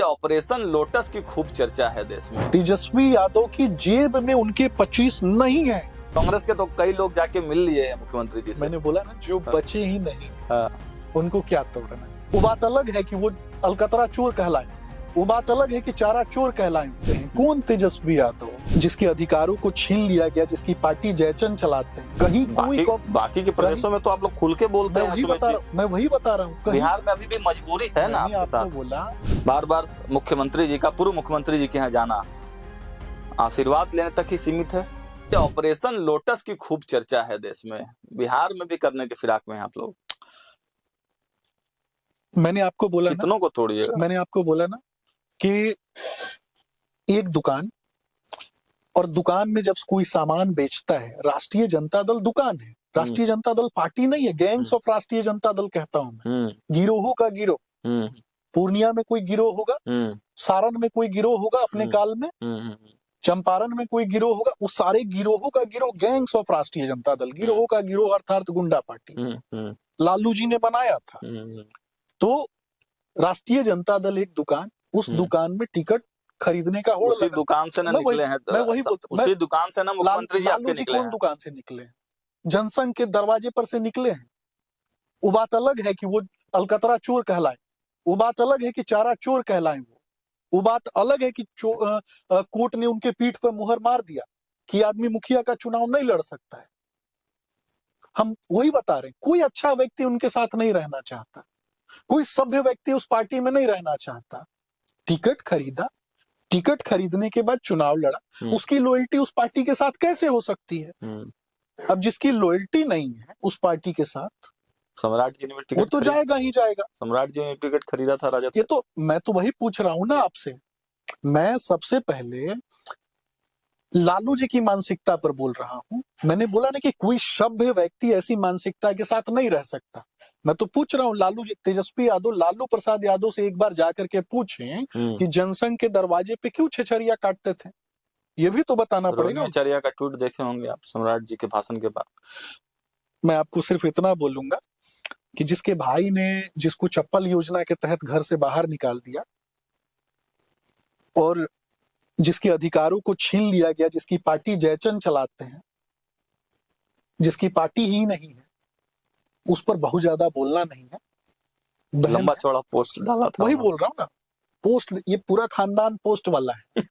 Operation lotus की खूब चर्चा है देश में। तेजस्वी यादव की जेब में उनके 25 नहीं है। कांग्रेस के तो कई लोग जाके मिल लिए हैं मुख्यमंत्री जी से। मैंने बोला ना, जो बचे ही नहीं हाँ। उनको क्या तोड़ना है। वो बात अलग है कि वो अलकतरा चोर कहलाए, वो बात अलग है कि चारा चोर कहलाए। कौन तेजस्वी यादव जिसके अधिकारों को छीन लिया गया, जिसकी पार्टी जयचंद चलाते हैं। कहीं बाकी के प्रदेशों में तो आप लोग खुल के बोलते हैं। मैं वही बता रहा हूँ। बिहार में अभी भी मजबूरी है ना आपके साथ। बोला बार बार मुख्यमंत्री जी का, पूर्व मुख्यमंत्री जी के यहाँ जाना आशीर्वाद लेने तक ही सीमित है। ऑपरेशन लोटस की खूब चर्चा है देश में, बिहार में भी करने के फिराक में आप लोग। मैंने आपको बोला कितनों को तोड़िएगा। मैंने आपको बोला ना कि एक दुकान, और दुकान में जब कोई सामान बेचता है, राष्ट्रीय जनता दल दुकान है, राष्ट्रीय जनता दल पार्टी नहीं है। गैंग्स ऑफ राष्ट्रीय जनता दल कहता हूं मैं। गिरोहों का गिरोह। पूर्णिया में कोई गिरोह होगा, सारण में कोई गिरोह होगा अपने काल में, चंपारण में कोई गिरोह होगा। वो सारे गिरोहों का गिरोह गैंग्स ऑफ राष्ट्रीय जनता दल। गिरोहों का गिरोह अर्थात गुंडा पार्टी लालू जी ने बनाया था। तो राष्ट्रीय जनता दल एक दुकान, उस दुकान में टिकट खरीदने का होड़ उसी दुकान से ना निकले हैं। मैं वही बोलता, उसी दुकान से ना मुख्यमंत्री जी आपके निकले हैं। कौन दुकान से निकले हैं? जनसंघ के दरवाजे पर से निकले हैं। वो बात अलग है कि वो अलकतरा चोर कहलाए, वो बात अलग है कि चारा चोर कहलाए। वो बात अलग है कि कोर्ट ने उनके पीठ पर मुहर मार दिया कि आदमी मुखिया का चुनाव नहीं लड़ सकता है। हम वही बता रहे हैं, कोई अच्छा व्यक्ति उनके साथ नहीं रहना चाहता, कोई सभ्य व्यक्ति उस पार्टी में नहीं रहना चाहता। टिकट खरीदा, टिकट खरीदने के बाद चुनाव लड़ा, उसकी लॉयल्टी उस पार्टी के साथ कैसे हो सकती है? अब जिसकी लॉयल्टी नहीं है उस पार्टी के साथ, सम्राट जी ने भी टिकट, वो तो जाएगा ही जाएगा। सम्राट जी ने टिकट खरीदा था राजद से। ये तो मैं तो वही पूछ रहा हूं ना आपसे। मैं सबसे पहले लालू जी की मानसिकता पर बोल रहा हूं। मैंने बोला ना कि कोई सभ्य व्यक्ति ऐसी मानसिकता के साथ नहीं रह सकता। मैं तो पूछ रहा हूँ, लालू जी, तेजस्वी यादव, लालू प्रसाद यादव से एक बार जाकर के पूछें कि जनसंघ के दरवाजे पे क्यों छेछरिया काटते थे। ये भी तो बताना पड़ेगा। छेछरिया का ट्वीट देखे होंगे आप सम्राट जी के भाषण के बाद। मैं आपको सिर्फ इतना बोलूंगा कि जिसके भाई ने जिसको चप्पल योजना के तहत घर से बाहर निकाल दिया और जिसके अधिकारों को छीन लिया गया, जिसकी पार्टी जयचंद चलाते हैं, जिसकी पार्टी ही नहीं है, उस पर बहुत ज्यादा बोलना नहीं है। लंबा चौड़ा पोस्ट डाला था। वही बोल रहा हूँ ना, पोस्ट, ये पूरा खानदान पोस्ट वाला है।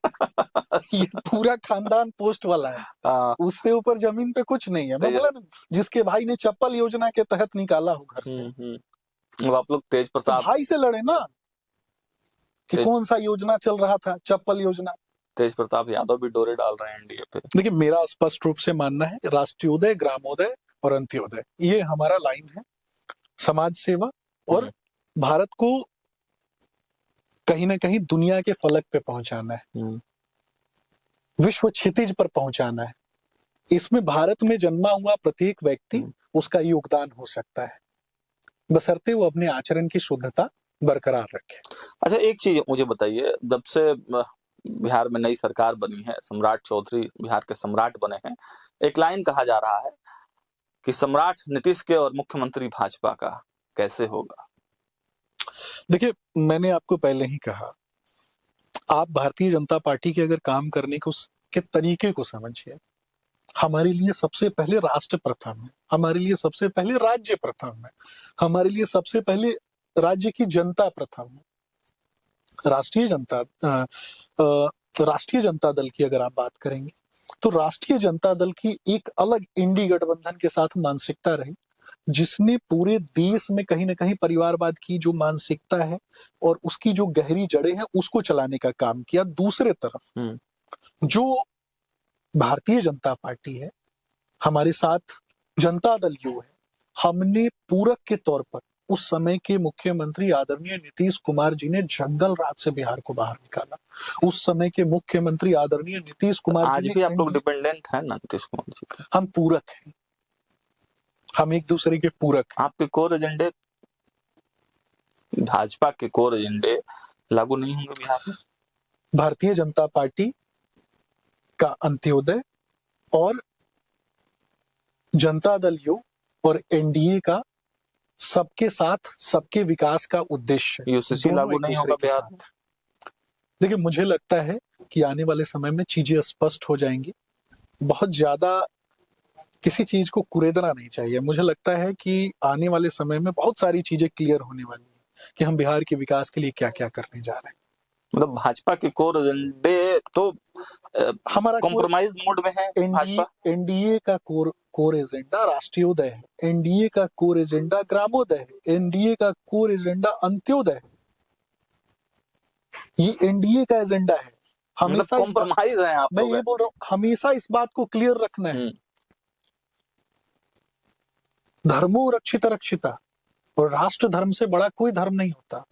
ये पूरा खानदान पोस्ट वाला है। उससे ऊपर जमीन पे कुछ नहीं है। मैं बोला ना, जिसके भाई ने चप्पल योजना के तहत निकाला हो घर से। अब आप लोग तेज प्रताप, तो भाई से लड़े ना कि कौन सा योजना चल रहा था, चप्पल योजना। तेज प्रताप यादव भी डोरे डाल रहे हैं एनडीए पे। देखिए, मेरा स्पष्ट रूप से मानना है, राष्ट्रीयोदय, ग्रामोदय और अंत्योदय, ये हमारा लाइन है। समाज सेवा और भारत को कहीं ना कहीं दुनिया के फलक पे पहुंचाना है, विश्व क्षितिज पर पहुंचाना है। इसमें भारत में जन्मा हुआ प्रत्येक व्यक्ति, उसका योगदान हो सकता है, बशर्ते वो अपने आचरण की शुद्धता बरकरार रखे। अच्छा, एक चीज मुझे बताइए, जब से बिहार में नई सरकार बनी है, सम्राट चौधरी बिहार के सम्राट बने हैं, एक लाइन कहा जा रहा है कि सम्राट नीतीश के और मुख्यमंत्री भाजपा का कैसे होगा? देखिए, मैंने आपको पहले ही कहा, आप भारतीय जनता पार्टी के अगर काम करने के तरीके को समझिए। हमारे लिए सबसे पहले राष्ट्र प्रथम है, हमारे लिए सबसे पहले राज्य प्रथम है, हमारे लिए सबसे पहले राज्य की जनता प्रथम है। राष्ट्रीय जनता दल की अगर आप बात करेंगे तो राष्ट्रीय जनता दल की एक अलग इंडी गठबंधन के साथ मानसिकता रही, जिसने पूरे देश में कहीं ना कहीं परिवारवाद की जो मानसिकता है और उसकी जो गहरी जड़ें हैं उसको चलाने का काम किया। दूसरे तरफ जो भारतीय जनता पार्टी है, हमारे साथ जनता दल यू है, हमने पूरक के तौर पर उस समय के मुख्यमंत्री आदरणीय नीतीश कुमार जी ने जंगल राज से बिहार को बाहर निकाला। उस समय के मुख्यमंत्री आदरणीय नीतीश कुमार आज भी आप लोग डिपेंडेंट है ना नीतीश कुमार जी पे? हम पूरक हैं, हम एक दूसरे के पूरक। आपके कोर एजेंडे, भाजपा के कोर एजेंडे लागू नहीं होंगे बिहार में? भारतीय जनता पार्टी का अंत्योदय और जनता दल यू और एनडीए का सबके साथ सबके विकास का उद्देश्य, यूसीसी लागू नहीं होगा बिहार में? देखिए, मुझे लगता है कि आने वाले समय में चीजें स्पष्ट हो जाएंगी। बहुत ज्यादा किसी चीज को कुरेदना नहीं चाहिए। मुझे लगता है कि आने वाले समय में बहुत सारी चीजें क्लियर होने वाली हैं कि हम बिहार के विकास के लिए क्या क्या करने जा रहे हैं। मतलब भाजपा के कोर एजेंडे तो हमारा कॉम्प्रोमाइज मोड में है भाजपा। एनडीए का कोर एजेंडा राष्ट्रीयोदय है, एनडीए का कोर एजेंडा ग्रामोदय है, एनडीए का कोर एजेंडा अंत्योदय है। ये एनडीए का एजेंडा है। मतलब हमेशा कॉम्प्रोमाइज है आप मैं लोग। ये बोल रहा हूँ, हमेशा इस बात को क्लियर रखना है। धर्मो रक्षित रक्षिता, और राष्ट्र धर्म से बड़ा कोई धर्म नहीं होता।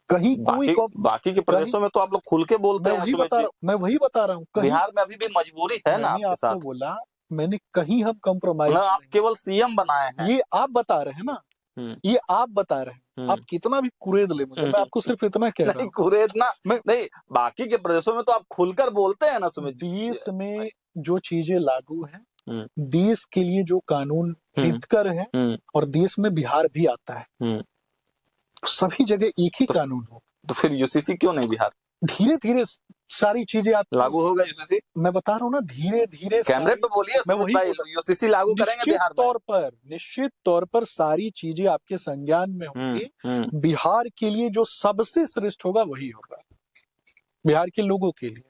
कहीं कोई बाकी के प्रदेशों में तो आप लोग खुल के बोलते हैं सुमित जी। मैं वही बता रहा हूँ, बिहार में अभी भी मजबूरी है ना आपके साथ। बोला मैंने, कहीं हम कॉम्प्रोमाइज आप केवल सीएम बनाए हैं। ये आप बता रहे हैं ना, ये आप बता रहे हैं। आप कितना भी कुरेद ले मुझे, मैं आपको सिर्फ इतना कह रहा हूँ। कुरेदना नहीं, बाकी के प्रदेशों में तो आप खुलकर बोलते हैं ना सुमित जी। देश में जो चीजें लागू हैं, देश के लिए जो कानून हितकर है, और देश में बिहार भी आता है, सभी जगह एक ही कानून हो। तो फिर यूसीसी क्यों नहीं बिहार? धीरे धीरे सारी चीजें लागू होगा यूसीसी। मैं बता रहा हूँ ना, धीरे धीरे कैमरे पे बोलिए सुमित भाई, यूसीसी लागू करेंगे बिहार में। निश्चित तौर पर सारी चीजें आपके संज्ञान में होंगी। बिहार के लिए जो सबसे श्रेष्ठ होगा वही होगा, बिहार के लोगों के लिए।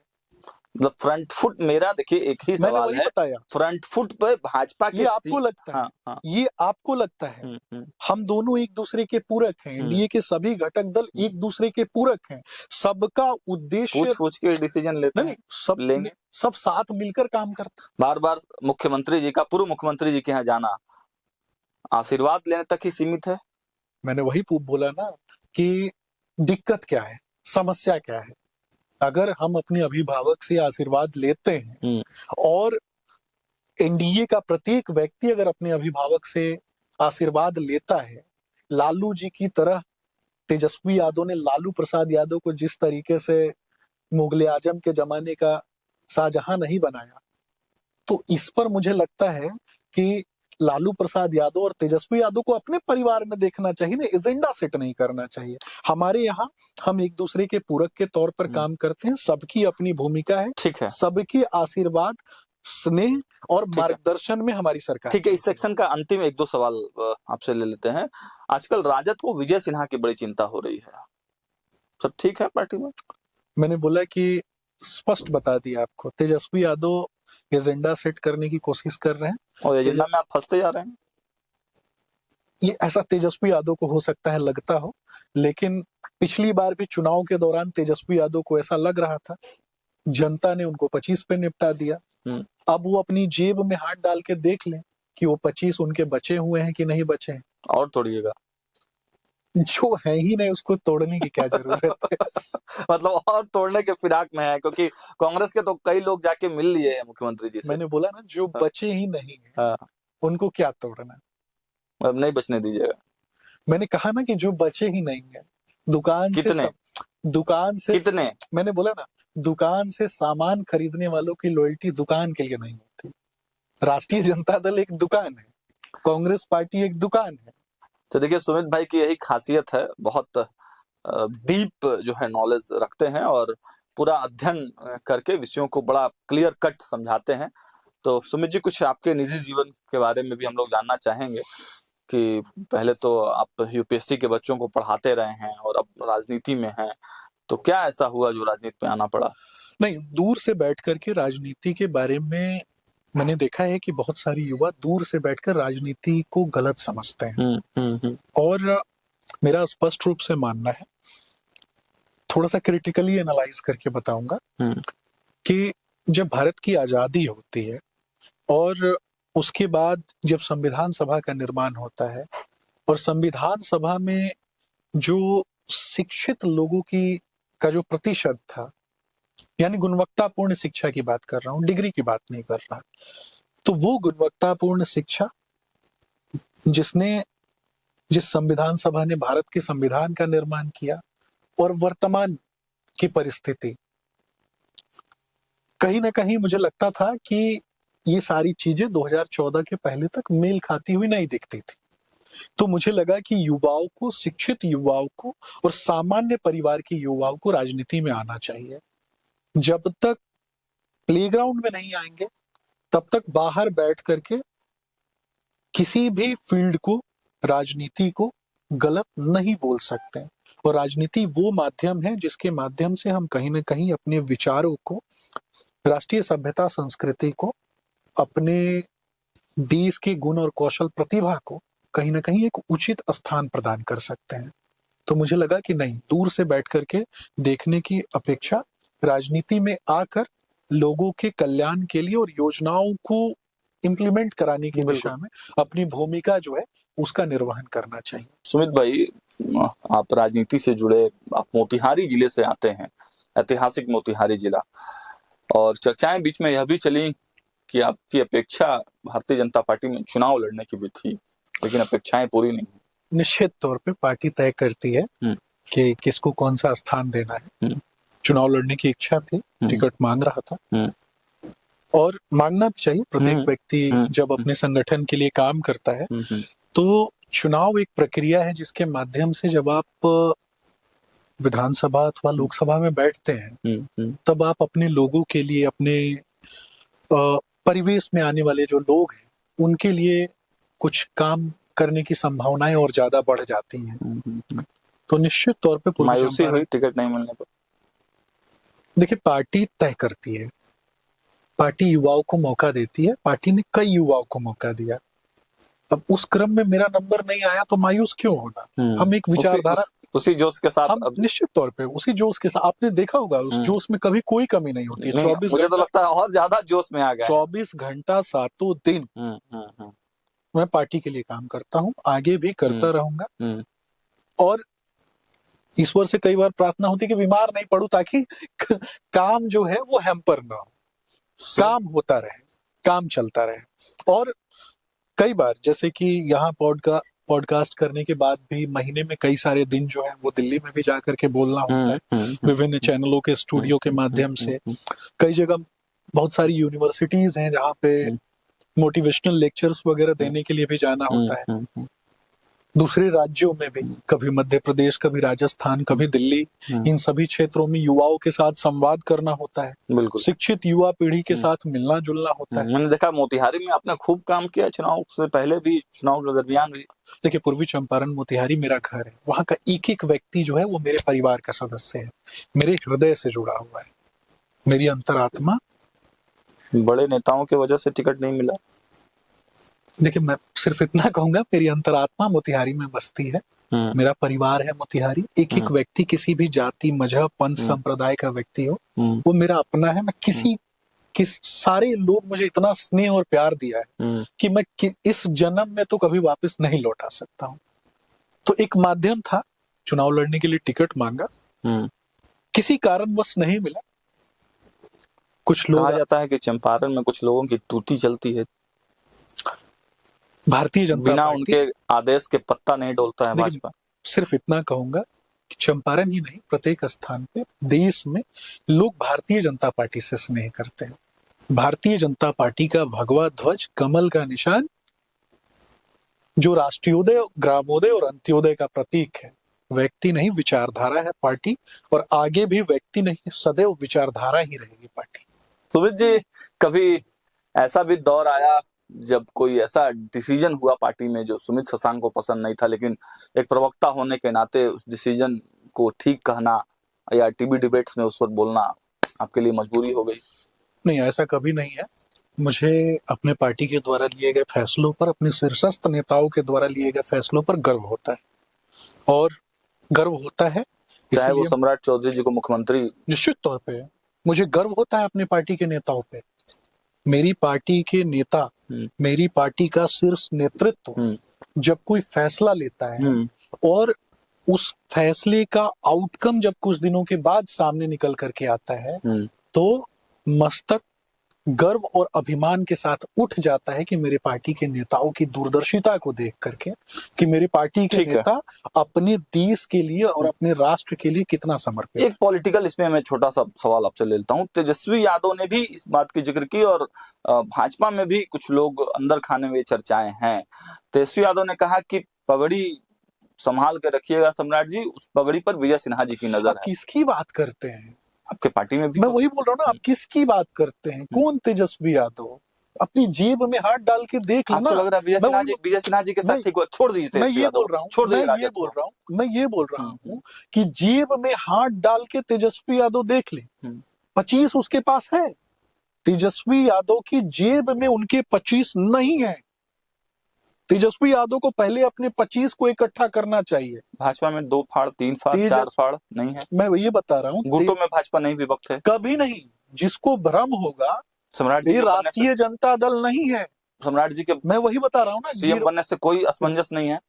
मतलब फ्रंट फुट, मेरा देखिए एक ही सवाल है, फ्रंट फुट पे भाजपा के, ये आपको लगता है? हाँ। ये आपको लगता है? हम दोनों एक दूसरे के पूरक हैं, एनडीए के सभी घटक दल एक दूसरे के पूरक हैं। सबका उद्देश्य पूछ के डिसीजन लेते हैं, सब लेंगे, सब साथ मिलकर काम करते हैं। बार बार मुख्यमंत्री जी का, पूर्व मुख्यमंत्री जी के यहाँ जाना आशीर्वाद लेने तक ही सीमित है। मैंने वही बोला ना कि दिक्कत क्या है, समस्या क्या है। अगर हम अपने अभिभावक से आशीर्वाद लेते हैं, और एनडीए का प्रत्येक व्यक्ति अगर अपने अभिभावक से आशीर्वाद लेता है, लालू जी की तरह तेजस्वी यादव ने लालू प्रसाद यादव को जिस तरीके से मुगले आजम के जमाने का शाहजहां नहीं बनाया, तो इस पर मुझे लगता है कि लालू प्रसाद यादव और तेजस्वी यादव को अपने परिवार में देखना चाहिए ना, एजेंडा सेट नहीं करना चाहिए। हमारे यहाँ हम एक दूसरे के पूरक के तौर पर काम करते हैं, सबकी अपनी भूमिका है, ठीक है, सबके आशीर्वाद, स्नेह और मार्गदर्शन में हमारी सरकार। ठीक है, इस सेक्शन का अंतिम एक दो सवाल आपसे ले लेते हैं। आजकल राजद को विजय सिन्हा की बड़ी चिंता हो रही है, सब ठीक है पार्टी में? मैंने बोला कि स्पष्ट बता दिया आपको, तेजस्वी यादव एजेंडा सेट करने की कोशिश कर रहे हैं, और एजेंडा में आप फंसते जा रहे हैं। ये ऐसा तेजस्वी यादव को हो सकता है लगता हो, लेकिन पिछली बार भी चुनाव के दौरान तेजस्वी यादव को ऐसा लग रहा था, जनता ने उनको 25 पे निपटा दिया। अब वो अपनी जेब में हाथ डाल के देख लें कि वो 25 उनके बचे हुए हैं कि नहीं बचे हैं। और तोड़िएगा, जो है ही नहीं उसको तोड़ने की क्या जरूरत है। मतलब और तोड़ने के फिराक में है, क्योंकि कांग्रेस के तो कई लोग जाके मिल लिए हैं मुख्यमंत्री जी से। मैंने बोला ना, जो बचे ही नहीं है उनको क्या तोड़ना, अब नहीं बचने दीजिएगा। मैंने कहा ना कि जो बचे ही नहीं है, दुकान से कितने, मैंने बोला ना, दुकान से सामान खरीदने वालों की लॉयल्टी दुकान के लिए नहीं होती। राष्ट्रीय जनता दल एक दुकान है, कांग्रेस पार्टी एक दुकान है। तो देखिए सुमित भाई की यही खासियत है, बहुत डीप जो है नॉलेज रखते हैं और पूरा अध्ययन करके विषयों को बड़ा क्लियर कट समझाते हैं। तो सुमित जी, कुछ आपके निजी जीवन के बारे में भी हम लोग जानना चाहेंगे कि पहले तो आप यूपीएससी के बच्चों को पढ़ाते रहे हैं और अब राजनीति में हैं, तो क्या ऐसा हुआ जो राजनीति में आना पड़ा? नहीं, दूर से बैठ करके राजनीति के बारे में मैंने देखा है कि बहुत सारे युवा दूर से बैठकर राजनीति को गलत समझते हैं। और मेरा स्पष्ट रूप से मानना है, थोड़ा सा क्रिटिकली एनालाइज करके बताऊंगा कि जब भारत की आजादी होती है और उसके बाद जब संविधान सभा का निर्माण होता है, और संविधान सभा में जो शिक्षित लोगों का जो प्रतिशत था, यानी गुणवत्तापूर्ण शिक्षा की बात कर रहा हूं, डिग्री की बात नहीं कर रहा, तो वो गुणवत्तापूर्ण शिक्षा जिस संविधान सभा ने भारत के संविधान का निर्माण किया, और वर्तमान की परिस्थिति, कहीं ना कहीं मुझे लगता था कि ये सारी चीजें 2014 के पहले तक मेल खाती हुई नहीं दिखती थी। तो मुझे लगा कि युवाओं को, शिक्षित युवाओं को और सामान्य परिवार के युवाओं को राजनीति में आना चाहिए। जब तक प्लेग्राउंड में नहीं आएंगे तब तक बाहर बैठ करके किसी भी फील्ड को, राजनीति को गलत नहीं बोल सकते। और राजनीति वो माध्यम है जिसके माध्यम से हम कहीं ना कहीं अपने विचारों को, राष्ट्रीय सभ्यता संस्कृति को, अपने देश के गुण और कौशल प्रतिभा को कहीं ना कहीं एक उचित स्थान प्रदान कर सकते हैं। तो मुझे लगा कि नहीं, दूर से बैठ करके देखने की अपेक्षा राजनीति में आकर लोगों के कल्याण के लिए और योजनाओं को इम्प्लीमेंट कराने की दिशा में अपनी भूमिका जो है उसका निर्वहन करना चाहिए। सुमित भाई, आप राजनीति से जुड़े, आप मोतिहारी जिले से आते हैं, ऐतिहासिक मोतिहारी जिला, और चर्चाएं बीच में यह भी चली कि आपकी अपेक्षा भारतीय जनता पार्टी में चुनाव लड़ने की भी थी, लेकिन अपेक्षाएं पूरी नहीं। निश्चित तौर पे पार्टी तय करती है कि किसको कौन सा स्थान देना है। चुनाव लड़ने की इच्छा थी, टिकट मांग रहा था, और मांगना भी चाहिए। प्रत्येक व्यक्ति जब अपने संगठन के लिए काम करता है तो चुनाव एक प्रक्रिया है जिसके माध्यम से जब आप विधानसभा अथवा लोकसभा में बैठते हैं तब आप अपने लोगों के लिए, अपने परिवेश में आने वाले जो लोग हैं उनके लिए कुछ काम करने की संभावनाएं और ज्यादा बढ़ जाती हैं। तो निश्चित तौर पे मायूसी हुई टिकट नहीं मिलने पर? देखिए, पार्टी तय करती है, पार्टी युवाओं को मौका देती है, पार्टी ने कई युवाओं को मौका दिया। अब उस क्रम में मेरा नंबर नहीं आया तो मायूस क्यों होना। हम एक विचारधारा, उसी जोश के साथ, हम निश्चित तौर पे उसी जोश के साथ, आपने देखा होगा उस जोश में कभी कोई कमी नहीं होती है। 24 मुझे तो लगता है और ज्यादा जोश में आ गया। 24 घंटा सातों दिन मैं पार्टी के लिए काम करता हूँ, आगे भी करता रहूंगा। और ईश्वर से कई बार प्रार्थना होती है कि बीमार नहीं पड़ूं ताकि काम जो है वो हैम्पर ना हो, काम होता रहे, काम चलता रहे। और कई बार जैसे कि यहाँ पॉडकास्ट करने के बाद भी महीने में कई सारे दिन जो है वो दिल्ली में भी जाकर के बोलना होता है, विभिन्न चैनलों के स्टूडियो के माध्यम से। कई जगह बहुत सारी यूनिवर्सिटीज हैं जहाँ पे मोटिवेशनल लेक्चर्स वगैरह देने के लिए भी जाना होता है। दूसरे राज्यों में भी, कभी मध्य प्रदेश, कभी राजस्थान, कभी दिल्ली, इन सभी क्षेत्रों में युवाओं के साथ संवाद करना होता है। बिल्कुल, शिक्षित युवा पीढ़ी के साथ मिलना जुलना होता है। मैंने देखा मोतिहारी में आपने खूब काम किया, चुनाव से पहले भी, चुनाव के दरमियान भी। देखिए, पूर्वी चंपारण मोतिहारी मेरा घर है, वहाँ का एक एक व्यक्ति जो है वो मेरे परिवार का सदस्य है, मेरे हृदय से जुड़ा हुआ है, मेरी अंतरात्मा। बड़े नेताओं की वजह से टिकट नहीं मिला? देखिए, मैं सिर्फ इतना कहूंगा, मेरी अंतरात्मा मोतिहारी में बसती है, मेरा परिवार है मोतिहारी। एक एक व्यक्ति, किसी भी जाति, मजहब, पंथ, संप्रदाय का व्यक्ति हो, वो मेरा अपना है। मैं सारे लोग मुझे इतना स्नेह और प्यार दिया है कि मैं इस जन्म में तो कभी वापस नहीं लौटा सकता हूँ। तो एक माध्यम था, चुनाव लड़ने के लिए टिकट मांगा, किसी कारणवश नहीं मिला। कुछ लोग, कहा जाता है कि चंपारण में कुछ लोगों की टूटी चलती है, भारतीय जनता बिना पार्टी, उनके आदेश के पत्ता नहीं डोलता है भाजपा। सिर्फ इतना कहूंगा कि चंपारण ही नहीं, प्रत्येक स्थान पे देश में लोग भारतीय जनता पार्टी से स्नेह करते हैं। भारतीय जनता पार्टी का भगवा ध्वज, कमल का निशान, जो राष्ट्रीयोदय, ग्रामोदय और अंत्योदय का प्रतीक है, व्यक्ति नहीं विचारधारा है पार्टी, और आगे भी व्यक्ति नहीं, सदैव विचारधारा ही रहेगी पार्टी। सुमित जी, कभी ऐसा भी दौर आया जब कोई ऐसा डिसीजन हुआ पार्टी में जो सुमित शशांक को पसंद नहीं था, लेकिन एक प्रवक्ता होने के नाते उस डिसीजन को ठीक कहना या टीवी डिबेट्स में उस पर बोलना आपके लिए मजबूरी हो गई? नहीं, ऐसा कभी नहीं है। मुझे अपने पार्टी के द्वारा लिए गए फैसलों पर, अपने शीर्षस्थ नेताओं के द्वारा लिए गए फैसलों पर गर्व होता है, और गर्व होता है चाहे वो सम्राट चौधरी जी को मुख्यमंत्री। निश्चित तौर पे मुझे गर्व होता है अपनी पार्टी के नेताओं पे। मेरी पार्टी के नेता, मेरी पार्टी का शीर्ष नेतृत्व जब कोई फैसला लेता है और उस फैसले का आउटकम जब कुछ दिनों के बाद सामने निकल करके आता है, तो मस्तक गर्व और अभिमान के साथ उठ जाता है कि मेरे पार्टी के नेताओं की दूरदर्शिता को देख करके, कि मेरे पार्टी के नेता अपने देश के लिए और अपने राष्ट्र के लिए कितना समर्पित। एक पॉलिटिकल, इसमें मैं छोटा सा सवाल आपसे ले लेता हूँ। तेजस्वी यादव ने भी इस बात की जिक्र की, और भाजपा में भी कुछ लोग अंदर खाने में चर्चाएं हैं। तेजस्वी यादव ने कहा कि पगड़ी संभाल के रखिएगा सम्राट जी, उस पगड़ी पर विजय सिन्हा जी की नजर आप है। किसकी बात करते हैं? आपके पार्टी में भी मैं तो वही बोल रहा हूँ ना, आप किसकी बात करते हैं? कौन तेजस्वी यादव? अपनी जेब में हाथ डाल के देख लेना। आपको लग रहा है विजय सिन्हा जी के मैं साथ ठीक हुआ? छोड़ दीजिए मैं तेजस्वी ये यादव, बोल रहा हूँ छोड़ दीजिए मैं ये राजद बोल को। रहा हूँ मैं ये बोल रहा हूँ कि जेब में हाथ डाल के तेजस्वी यादव देख ले, 25 उसके पास है। तेजस्वी यादव की जेब में उनके 25 नहीं है। तेजस्वी यादव को पहले अपने 25 को इकट्ठा करना चाहिए। भाजपा में 2 फाड़, 3 फाड़, 4 फाड़ नहीं है? मैं ये बता रहा हूँ, गुटों में भाजपा नहीं विभक्त है? कभी नहीं। जिसको भ्रम होगा, सम्राट जी ये के बनने राष्ट्रीय जनता दल नहीं है। सम्राट जी के मैं वही बता रहा हूँ ना, सीएम बनने से कोई असमंजस नहीं है?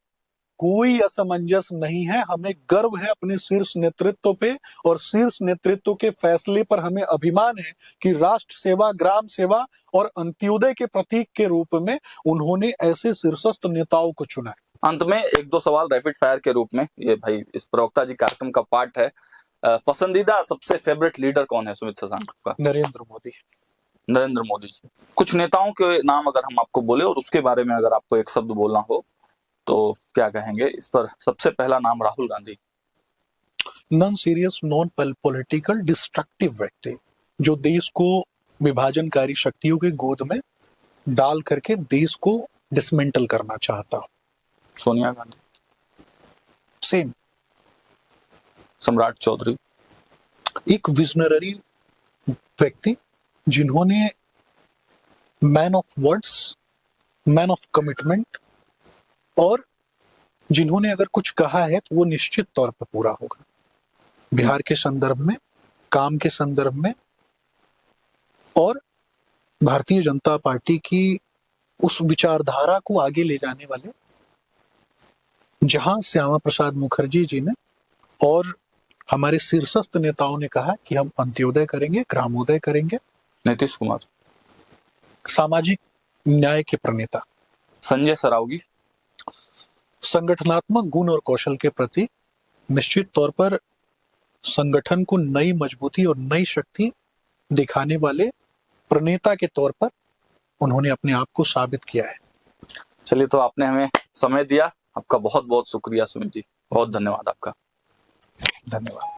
कोई असमंजस नहीं है। हमें गर्व है अपने शीर्ष नेतृत्व पे, और शीर्ष नेतृत्व के फैसले पर हमें अभिमान है कि राष्ट्र सेवा, ग्राम सेवा और अंत्योदय के प्रतीक के रूप में उन्होंने ऐसे शीर्षस्थ नेताओं को चुना है। अंत में 1-2 सवाल रैपिड फायर के रूप में, ये भाई इस प्रवक्ता जी कार्यक्रम का पार्ट है। पसंदीदा सबसे फेवरेट लीडर कौन है सुमित शशांक का? नरेंद्र मोदी। नरेंद्र मोदी जी। कुछ नेताओं के नाम अगर हम आपको बोले और उसके बारे में अगर आपको एक शब्द बोलना हो तो क्या कहेंगे इस पर? सबसे पहला नाम Rahul Gandhi. Non serious, non political, destructive व्यक्ति जो देश को विभाजनकारी शक्तियों के गोद में डाल करके देश को डिसमेंटल करना चाहता हो। सोनिया गांधी। सेम। सम्राट चौधरी। एक विजनरी व्यक्ति जिन्होंने man of words, man of commitment, और जिन्होंने अगर कुछ कहा है तो वो निश्चित तौर पर पूरा होगा। बिहार के संदर्भ में, काम के संदर्भ में, और भारतीय जनता पार्टी की उस विचारधारा को आगे ले जाने वाले, जहां श्यामा प्रसाद मुखर्जी जी ने और हमारे शीर्षस्थ नेताओं ने कहा कि हम अंत्योदय करेंगे, ग्रामोदय करेंगे। नीतीश कुमार। सामाजिक न्याय के प्रणेता। संजय सरावगी। संगठनात्मक गुण और कौशल के प्रति निश्चित तौर पर संगठन को नई मजबूती और नई शक्ति दिखाने वाले प्रणेता के तौर पर उन्होंने अपने आप को साबित किया है। चलिए, तो आपने हमें समय दिया, आपका बहुत बहुत शुक्रिया सुमित जी, बहुत धन्यवाद आपका। धन्यवाद।